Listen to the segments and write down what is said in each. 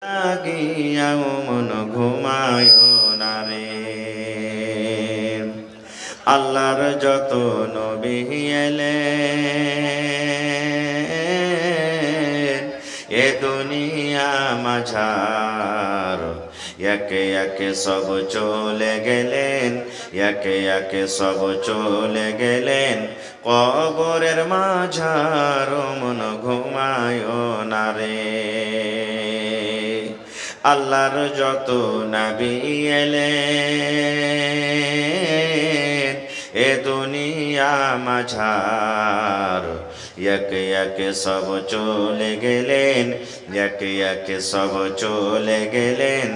লাগিয়াও মন ঘুমায় না রে। আল্লাহর যত নবী এলেন এ দুনিয়া মাঝার, একে একে সব চলে গেলেন, একে একে সব চলে গেলেন কবরের মাঝার, মন ঘুমায় না রে। আল্লাহর যত নবী এলেন এ দুনিয়া মাঝার, একে একে সব চলে গেলেন, একে একে সব চলে গেলেন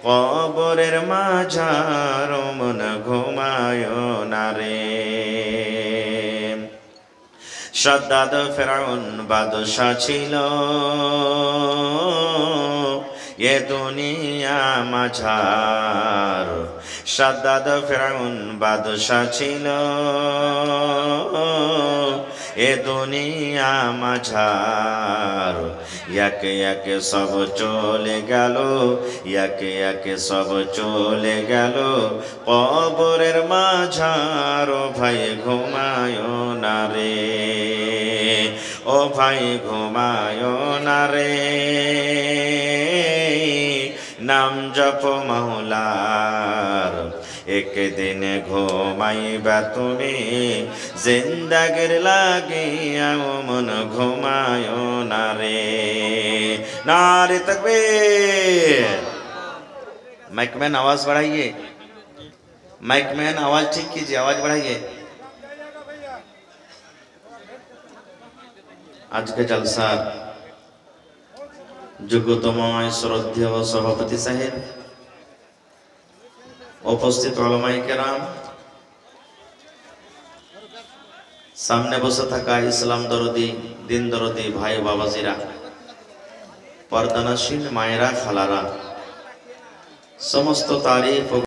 কবরের মাঝার, মন ঘুমায় না রে। শাদ্দাদ ফেরাউন বাদশা ছিল এ দুনিয়া মাঝার, শাদ্দাদ ফেরাউন বাদশা ছিল এ দুনিয়া মাঝার, একে একে সব চলে গেল, একে একে সব চলে গেল কবরের মাঝার, ও ভাই ঘুমায় না রে, ও ভাই ঘুমায় না রে। নাম জপ মাওলার একদিন ঘুমাইবা তুমি, জিন্দাগির লাগিয়া মন ঘুমায় না রে। নারে তাকবীর। माइकमैन आवाज बढ़ाइए, माइकमैन आवाज ठीक कीजिए, आवाज बढ़ाइए। आज के जलसा যোগ্যতম শ্রদ্ধেয় সভাপতি সাহেব, উপস্থিত উলামায়ে কেরাম, সামনে বসে থাকা ইসলাম দরদি দিন দরদি ভাই বাবাজিরা, পর্দানশীল মায়েরা খালারা, সমস্ত তারিফ